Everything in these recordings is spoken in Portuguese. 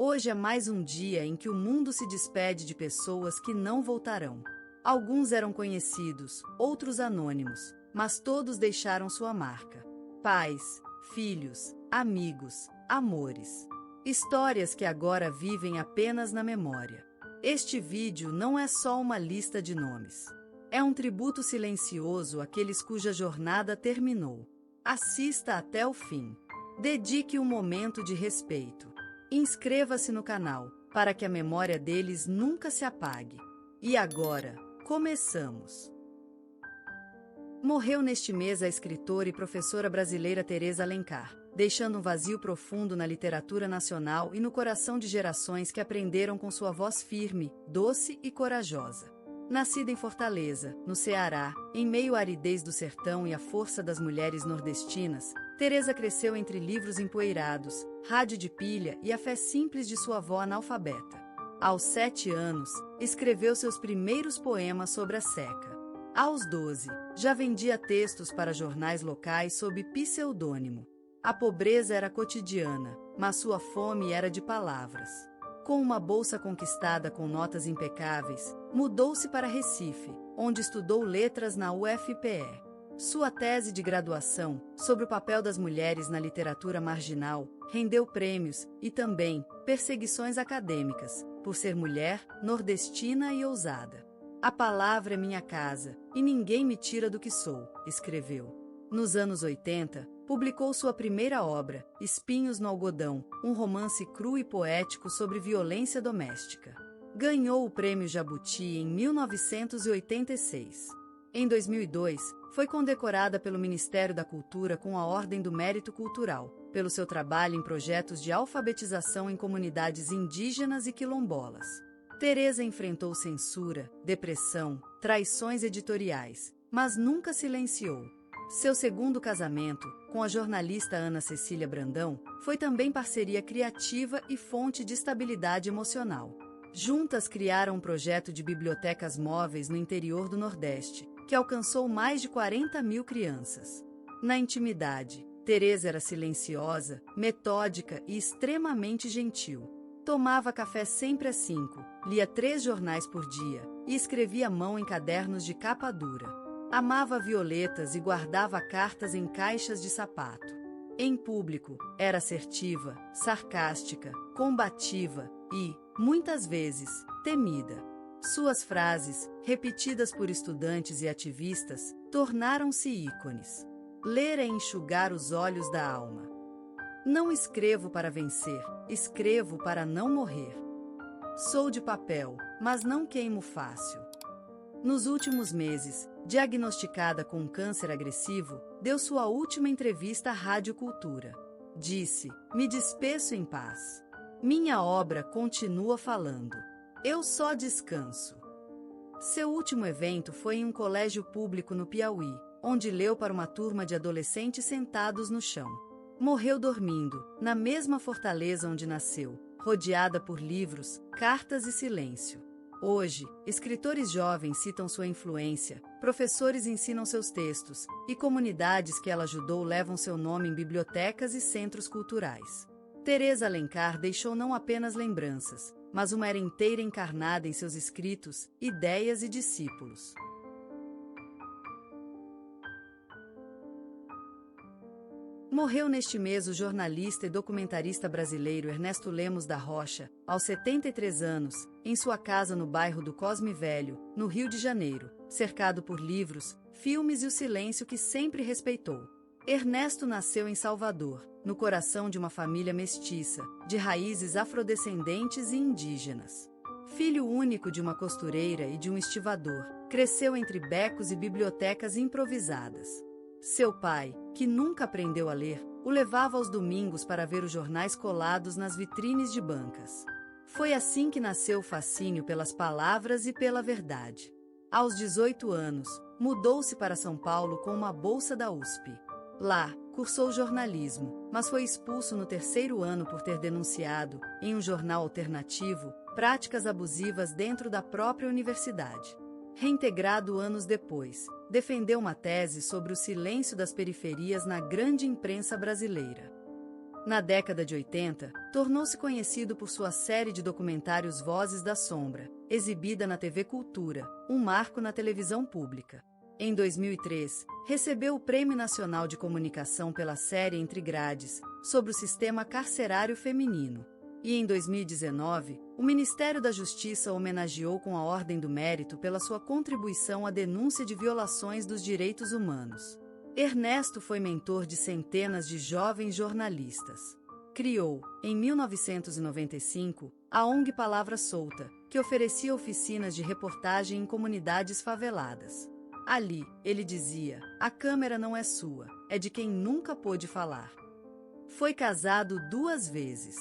Hoje é mais um dia em que o mundo se despede de pessoas que não voltarão. Alguns eram conhecidos, outros anônimos, mas todos deixaram sua marca. Pais, filhos, amigos, amores. Histórias que agora vivem apenas na memória. Este vídeo não é só uma lista de nomes. É um tributo silencioso àqueles cuja jornada terminou. Assista até o fim. Dedique um momento de respeito. Inscreva-se no canal, para que a memória deles nunca se apague. E agora, começamos! Morreu neste mês a escritora e professora brasileira Teresa Alencar, deixando um vazio profundo na literatura nacional e no coração de gerações que aprenderam com sua voz firme, doce e corajosa. Nascida em Fortaleza, no Ceará, em meio à aridez do sertão e à força das mulheres nordestinas, Teresa cresceu entre livros empoeirados, rádio de pilha e a fé simples de sua avó analfabeta. Aos 7 anos, escreveu seus primeiros poemas sobre a seca. Aos 12, já vendia textos para jornais locais sob pseudônimo. A pobreza era cotidiana, mas sua fome era de palavras. Com uma bolsa conquistada com notas impecáveis, mudou-se para Recife, onde estudou letras na UFPE. Sua tese de graduação, sobre o papel das mulheres na literatura marginal, rendeu prêmios e também perseguições acadêmicas, por ser mulher, nordestina e ousada. A palavra é minha casa, e ninguém me tira do que sou, escreveu. Nos anos 80, publicou sua primeira obra, Espinhos no Algodão, um romance cru e poético sobre violência doméstica. Ganhou o Prêmio Jabuti em 1986. Em 2002, foi condecorada pelo Ministério da Cultura com a Ordem do Mérito Cultural, pelo seu trabalho em projetos de alfabetização em comunidades indígenas e quilombolas. Teresa enfrentou censura, depressão, traições editoriais, mas nunca silenciou. Seu segundo casamento, com a jornalista Ana Cecília Brandão, foi também parceria criativa e fonte de estabilidade emocional. Juntas criaram um projeto de bibliotecas móveis no interior do Nordeste, que alcançou mais de 40 mil crianças. Na intimidade, Teresa era silenciosa, metódica e extremamente gentil. Tomava café sempre às 5, lia 3 jornais por dia e escrevia à mão em cadernos de capa dura. Amava violetas e guardava cartas em caixas de sapato. Em público, era assertiva, sarcástica, combativa e, muitas vezes, temida. Suas frases, repetidas por estudantes e ativistas, tornaram-se ícones. Ler é enxugar os olhos da alma. Não escrevo para vencer, escrevo para não morrer. Sou de papel, mas não queimo fácil. Nos últimos meses, diagnosticada com um câncer agressivo, deu sua última entrevista à Rádio Cultura. Disse: "Me despeço em paz. Minha obra continua falando. Eu só descanso." Seu último evento foi em um colégio público no Piauí, onde leu para uma turma de adolescentes sentados no chão. Morreu dormindo, na mesma Fortaleza onde nasceu, rodeada por livros, cartas e silêncio. Hoje, escritores jovens citam sua influência, professores ensinam seus textos, e comunidades que ela ajudou levam seu nome em bibliotecas e centros culturais. Teresa Alencar deixou não apenas lembranças, mas uma era inteira encarnada em seus escritos, ideias e discípulos. Morreu neste mês o jornalista e documentarista brasileiro Ernesto Lemos da Rocha, aos 73 anos, em sua casa no bairro do Cosme Velho, no Rio de Janeiro, cercado por livros, filmes e o silêncio que sempre respeitou. Ernesto nasceu em Salvador, no coração de uma família mestiça, de raízes afrodescendentes e indígenas. Filho único de uma costureira e de um estivador, cresceu entre becos e bibliotecas improvisadas. Seu pai, que nunca aprendeu a ler, o levava aos domingos para ver os jornais colados nas vitrines de bancas. Foi assim que nasceu o fascínio pelas palavras e pela verdade. Aos 18 anos, mudou-se para São Paulo com uma bolsa da USP. Lá, cursou jornalismo, mas foi expulso no 3º ano por ter denunciado, em um jornal alternativo, práticas abusivas dentro da própria universidade. Reintegrado anos depois, defendeu uma tese sobre o silêncio das periferias na grande imprensa brasileira. Na década de 80, tornou-se conhecido por sua série de documentários Vozes da Sombra, exibida na TV Cultura, um marco na televisão pública. Em 2003, recebeu o Prêmio Nacional de Comunicação pela série Entre Grades, sobre o sistema carcerário feminino. E em 2019, o Ministério da Justiça o homenageou com a Ordem do Mérito pela sua contribuição à denúncia de violações dos direitos humanos. Ernesto foi mentor de centenas de jovens jornalistas. Criou, em 1995, a ONG Palavra Solta, que oferecia oficinas de reportagem em comunidades faveladas. Ali, ele dizia: "A câmera não é sua, é de quem nunca pôde falar." Foi casado 2 vezes.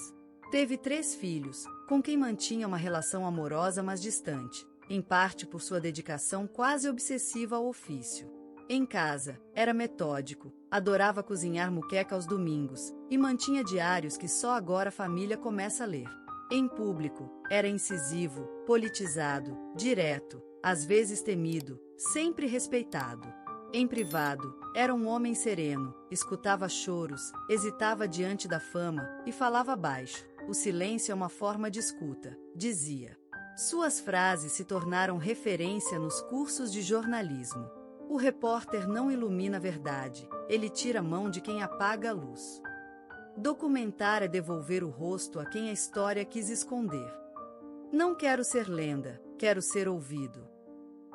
Teve 3 filhos, com quem mantinha uma relação amorosa mas distante, em parte por sua dedicação quase obsessiva ao ofício. Em casa, era metódico, adorava cozinhar moqueca aos domingos e mantinha diários que só agora a família começa a ler. Em público, era incisivo, politizado, direto, às vezes temido, sempre respeitado. Em privado, era um homem sereno, escutava choros, hesitava diante da fama e falava baixo. "O silêncio é uma forma de escuta", dizia. Suas frases se tornaram referência nos cursos de jornalismo. O repórter não ilumina a verdade, ele tira a mão de quem apaga a luz. Documentar é devolver o rosto a quem a história quis esconder. "Não quero ser lenda, quero ser ouvido."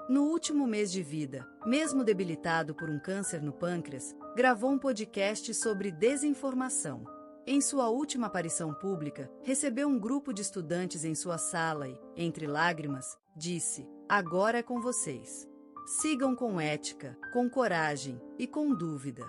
No último mês de vida, mesmo debilitado por um câncer no pâncreas, gravou um podcast sobre desinformação. Em sua última aparição pública, recebeu um grupo de estudantes em sua sala e, entre lágrimas, disse: "Agora é com vocês. Sigam com ética, com coragem e com dúvida."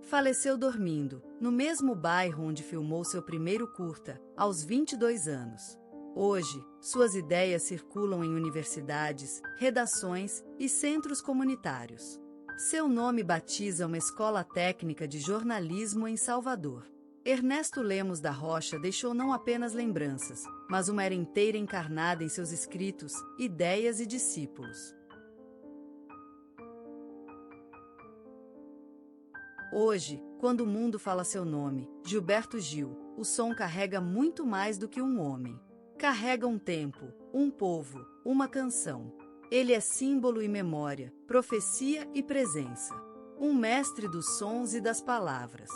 Faleceu dormindo, no mesmo bairro onde filmou seu primeiro curta, aos 22 anos. Hoje, suas ideias circulam em universidades, redações e centros comunitários. Seu nome batiza uma escola técnica de jornalismo em Salvador. Ernesto Lemos da Rocha deixou não apenas lembranças, mas uma era inteira encarnada em seus escritos, ideias e discípulos. Hoje, quando o mundo fala seu nome, Gilberto Gil, o som carrega muito mais do que um homem. Carrega um tempo, um povo, uma canção. Ele é símbolo e memória, profecia e presença. Um mestre dos sons e das palavras.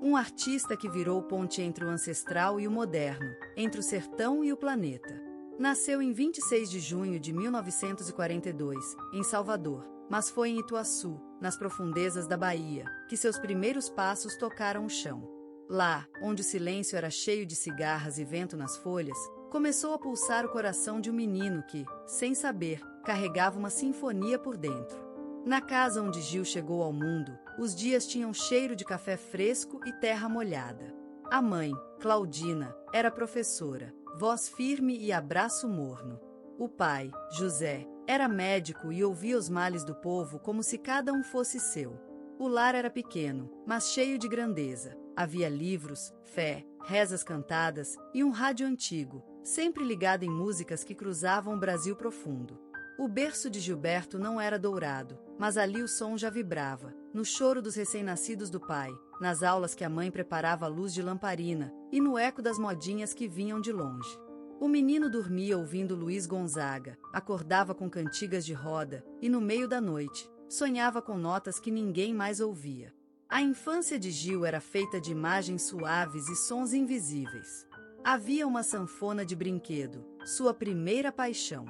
Um artista que virou ponte entre o ancestral e o moderno, entre o sertão e o planeta. Nasceu em 26 de junho de 1942, em Salvador, mas foi em Ituaçu, nas profundezas da Bahia, que seus primeiros passos tocaram o chão. Lá, onde o silêncio era cheio de cigarras e vento nas folhas, começou a pulsar o coração de um menino que, sem saber, carregava uma sinfonia por dentro. Na casa onde Gil chegou ao mundo, os dias tinham cheiro de café fresco e terra molhada. A mãe, Claudina, era professora, voz firme e abraço morno. O pai, José, era médico e ouvia os males do povo como se cada um fosse seu. O lar era pequeno, mas cheio de grandeza. Havia livros, fé, rezas cantadas e um rádio antigo, sempre ligado em músicas que cruzavam o Brasil profundo. O berço de Gilberto não era dourado, mas ali o som já vibrava, no choro dos recém-nascidos do pai, nas aulas que a mãe preparava à luz de lamparina e no eco das modinhas que vinham de longe. O menino dormia ouvindo Luiz Gonzaga, acordava com cantigas de roda e, no meio da noite, sonhava com notas que ninguém mais ouvia. A infância de Gil era feita de imagens suaves e sons invisíveis. Havia uma sanfona de brinquedo, sua primeira paixão.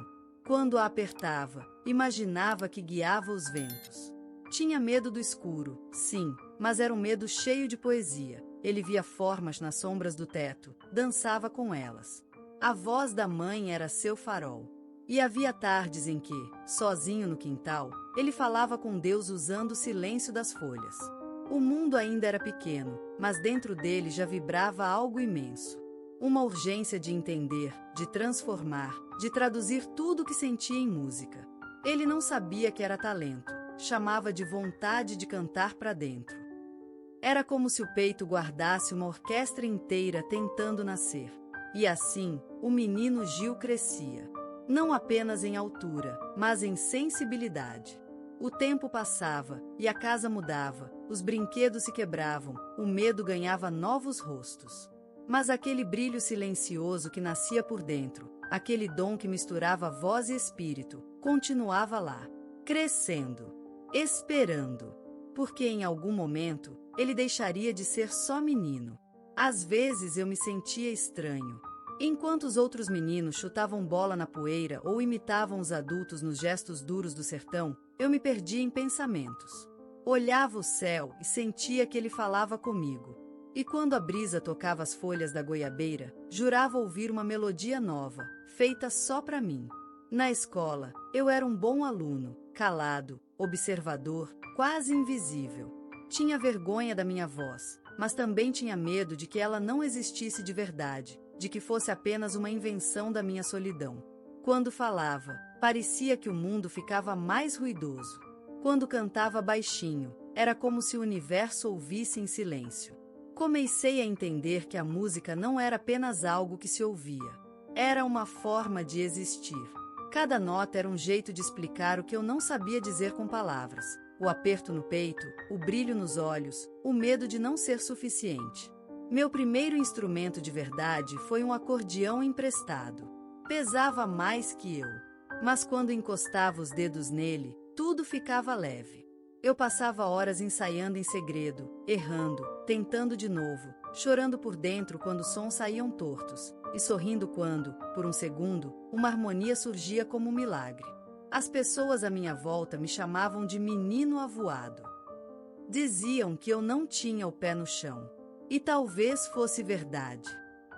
Quando a apertava, imaginava que guiava os ventos. Tinha medo do escuro, sim, mas era um medo cheio de poesia. Ele via formas nas sombras do teto, dançava com elas. A voz da mãe era seu farol. E havia tardes em que, sozinho no quintal, ele falava com Deus usando o silêncio das folhas. O mundo ainda era pequeno, mas dentro dele já vibrava algo imenso. Uma urgência de entender, de transformar, de traduzir tudo o que sentia em música. Ele não sabia que era talento, chamava de vontade de cantar para dentro. Era como se o peito guardasse uma orquestra inteira tentando nascer. E assim, o menino Gil crescia. Não apenas em altura, mas em sensibilidade. O tempo passava, e a casa mudava, os brinquedos se quebravam, o medo ganhava novos rostos. Mas aquele brilho silencioso que nascia por dentro, aquele dom que misturava voz e espírito, continuava lá, crescendo, esperando. Porque em algum momento, ele deixaria de ser só menino. Às vezes eu me sentia estranho. Enquanto os outros meninos chutavam bola na poeira ou imitavam os adultos nos gestos duros do sertão, eu me perdia em pensamentos. Olhava o céu e sentia que ele falava comigo. E quando a brisa tocava as folhas da goiabeira, jurava ouvir uma melodia nova, feita só para mim. Na escola, eu era um bom aluno, calado, observador, quase invisível. Tinha vergonha da minha voz, mas também tinha medo de que ela não existisse de verdade, de que fosse apenas uma invenção da minha solidão. Quando falava, parecia que o mundo ficava mais ruidoso. Quando cantava baixinho, era como se o universo ouvisse em silêncio. Comecei a entender que a música não era apenas algo que se ouvia. Era uma forma de existir. Cada nota era um jeito de explicar o que eu não sabia dizer com palavras. O aperto no peito, o brilho nos olhos, o medo de não ser suficiente. Meu primeiro instrumento de verdade foi um acordeão emprestado. Pesava mais que eu. Mas quando encostava os dedos nele, tudo ficava leve. Eu passava horas ensaiando em segredo, errando, tentando de novo, chorando por dentro quando os sons saíam tortos, e sorrindo quando, por um segundo, uma harmonia surgia como um milagre. As pessoas à minha volta me chamavam de menino avoado. Diziam que eu não tinha o pé no chão. E talvez fosse verdade.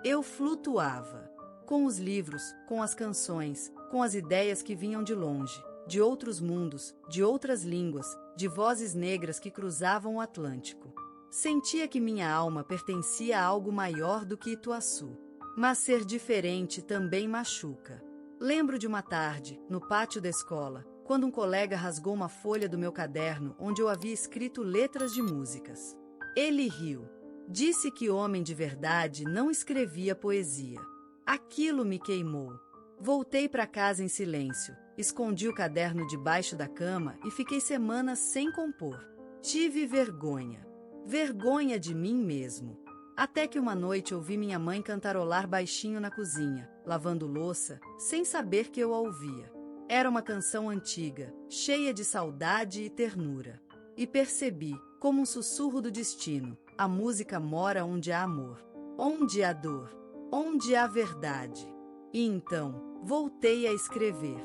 Eu flutuava. Com os livros, com as canções, com as ideias que vinham de longe, de outros mundos, de outras línguas, de vozes negras que cruzavam o Atlântico. Sentia que minha alma pertencia a algo maior do que Ituaçu. Mas ser diferente também machuca. Lembro de uma tarde, no pátio da escola, quando um colega rasgou uma folha do meu caderno onde eu havia escrito letras de músicas. Ele riu. Disse que homem de verdade não escrevia poesia. Aquilo me queimou. Voltei para casa em silêncio, escondi o caderno debaixo da cama e fiquei semanas sem compor. Tive vergonha. Vergonha de mim mesmo. Até que uma noite ouvi minha mãe cantarolar baixinho na cozinha, lavando louça, sem saber que eu a ouvia. Era uma canção antiga, cheia de saudade e ternura. E percebi, como um sussurro do destino, a música mora onde há amor, onde há dor, onde há verdade. E então, voltei a escrever.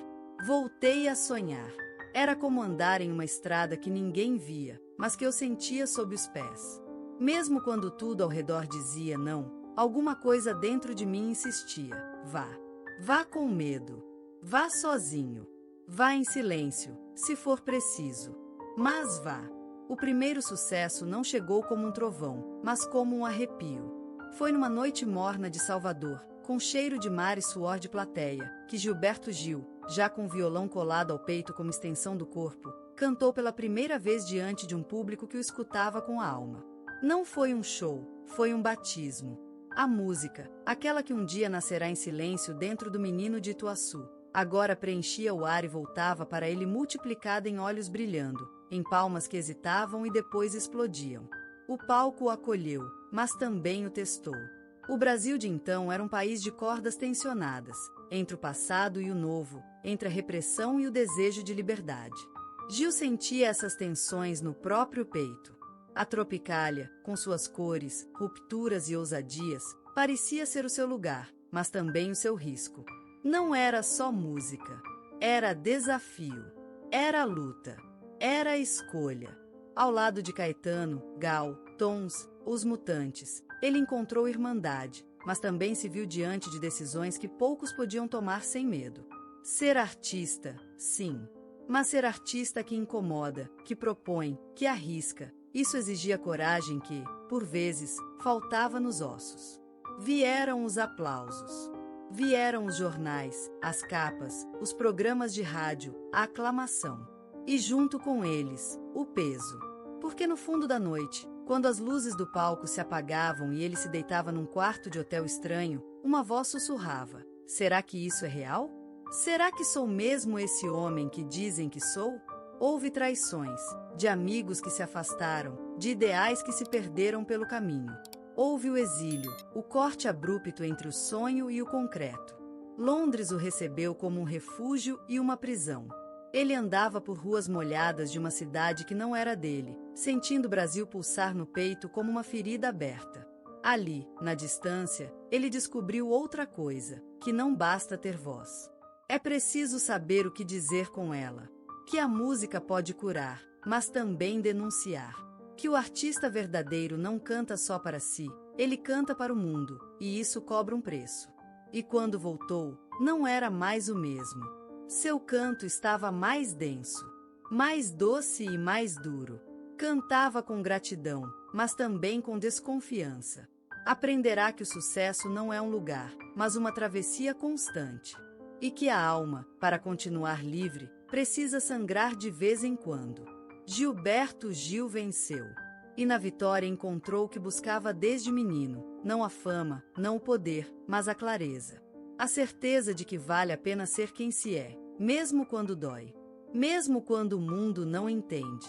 Voltei a sonhar. Era como andar em uma estrada que ninguém via, mas que eu sentia sob os pés. Mesmo quando tudo ao redor dizia não, alguma coisa dentro de mim insistia. Vá. Vá com medo. Vá sozinho. Vá em silêncio, se for preciso. Mas vá. O primeiro sucesso não chegou como um trovão, mas como um arrepio. Foi numa noite morna de Salvador, com cheiro de mar e suor de plateia, que Gilberto Gil, já com o violão colado ao peito como extensão do corpo, cantou pela primeira vez diante de um público que o escutava com a alma. Não foi um show, foi um batismo. A música, aquela que um dia nascerá em silêncio dentro do menino de Ituaçu, agora preenchia o ar e voltava para ele multiplicada em olhos brilhando, em palmas que hesitavam e depois explodiam. O palco o acolheu, mas também o testou. O Brasil de então era um país de cordas tensionadas, entre o passado e o novo, entre a repressão e o desejo de liberdade. Gil sentia essas tensões no próprio peito. A Tropicália, com suas cores, rupturas e ousadias, parecia ser o seu lugar, mas também o seu risco. Não era só música. Era desafio. Era luta. Era escolha. Ao lado de Caetano, Gal, Tons, Os Mutantes, ele encontrou irmandade, mas também se viu diante de decisões que poucos podiam tomar sem medo. Ser artista, sim. Mas ser artista que incomoda, que propõe, que arrisca, isso exigia coragem que, por vezes, faltava nos ossos. Vieram os aplausos. Vieram os jornais, as capas, os programas de rádio, a aclamação. E junto com eles, o peso. Porque no fundo da noite, quando as luzes do palco se apagavam e ele se deitava num quarto de hotel estranho, uma voz sussurrava: será que isso é real? Será que sou mesmo esse homem que dizem que sou? Houve traições, de amigos que se afastaram, de ideais que se perderam pelo caminho. Houve o exílio, o corte abrupto entre o sonho e o concreto. Londres o recebeu como um refúgio e uma prisão. Ele andava por ruas molhadas de uma cidade que não era dele, sentindo o Brasil pulsar no peito como uma ferida aberta. Ali, na distância, ele descobriu outra coisa, que não basta ter voz. É preciso saber o que dizer com ela. Que a música pode curar, mas também denunciar. Que o artista verdadeiro não canta só para si, ele canta para o mundo, e isso cobra um preço. E quando voltou, não era mais o mesmo. Seu canto estava mais denso, mais doce e mais duro. Cantava com gratidão, mas também com desconfiança. Aprenderá que o sucesso não é um lugar, mas uma travessia constante. E que a alma, para continuar livre, precisa sangrar de vez em quando. Gilberto Gil venceu. E na vitória encontrou o que buscava desde menino, não a fama, não o poder, mas a clareza. A certeza de que vale a pena ser quem se é, mesmo quando dói. Mesmo quando o mundo não entende.